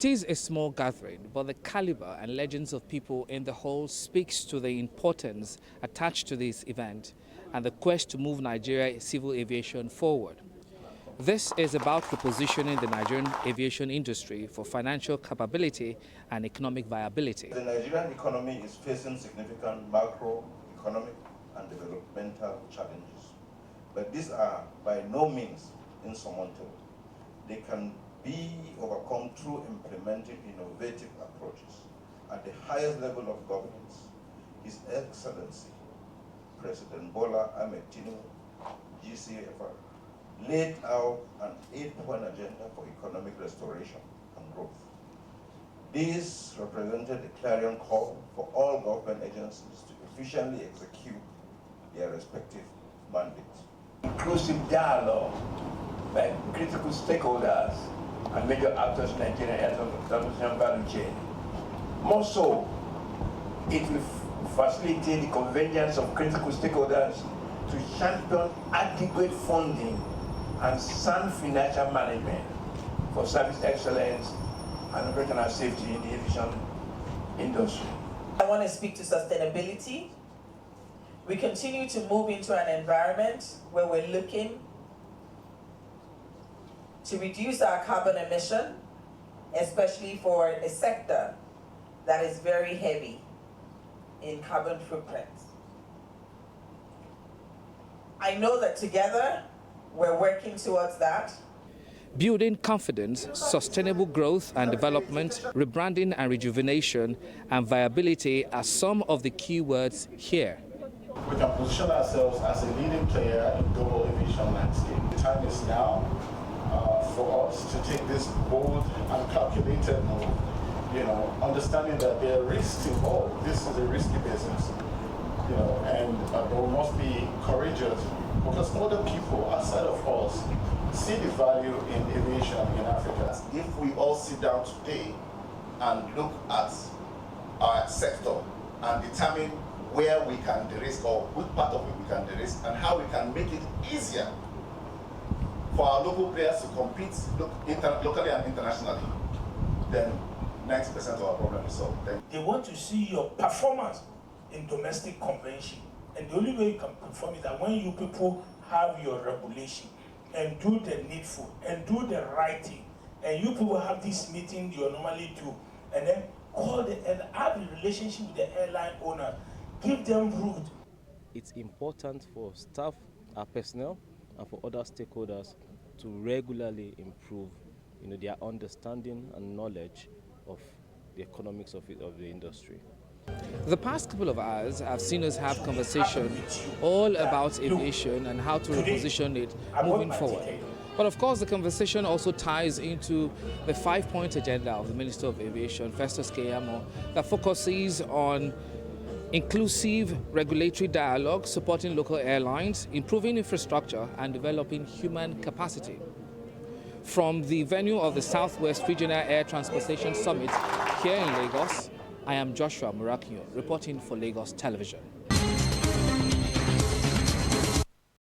It is a small gathering, but the caliber and legends of people in the hall speaks to the importance attached to this event and the quest to move Nigeria civil aviation forward. This is about repositioning the Nigerian aviation industry for financial capability and economic viability. The Nigerian economy is facing significant macroeconomic and developmental challenges, but these are by no means insurmountable. They can be overcome through implementing innovative approaches at the highest level of governance. His Excellency President Bola Ahmed Tinubu, GCFR, laid out an 8-point agenda for economic restoration and growth. This represented a clarion call for all government agencies to efficiently execute their respective mandates. Inclusive dialogue by critical stakeholders and major actors in Nigerian air transportation value chain. More so, it will facilitate the convergence of critical stakeholders to champion adequate funding and sound financial management for service excellence and operational safety in the aviation industry. I want to speak to sustainability. We continue to move into an environment where we're looking to reduce our carbon emission, especially for a sector that is very heavy in carbon footprint. I know that together we're working towards that. Building confidence, sustainable growth and development, rebranding and rejuvenation, and viability are some of the key words here. We can position ourselves as a leading player in global aviation landscape. The time is now for us to take this bold and calculated move, understanding that there are risks involved. This is a risky business, and we must be courageous because other people outside of us see the value in aviation in Africa. If we all sit down today and look at our sector and determine where we can de-risk or which part of it we can de-risk and how we can make it easier for our local players to compete locally and internationally, then 90% of our problem is solved. They want to see your performance in domestic convention. And the only way you can perform is that when you people have your regulation and do the needful and do the right thing, and you people have this meeting you normally do, and then call and have a relationship with the airline owner, give them route. It's important for staff, our personnel, and for other stakeholders to regularly improve their understanding and knowledge of the economics of the industry. The past couple of hours have seen us have conversation all about aviation and how to reposition it moving forward. But of course, the conversation also ties into the 5-point agenda of the Minister of Aviation, Festus Clamour, that focuses on inclusive regulatory dialogue, supporting local airlines, improving infrastructure, and developing human capacity. From the venue of the Southwest Regional Air Transportation Summit here in Lagos, I am Joshua Murakinyo, reporting for Lagos Television.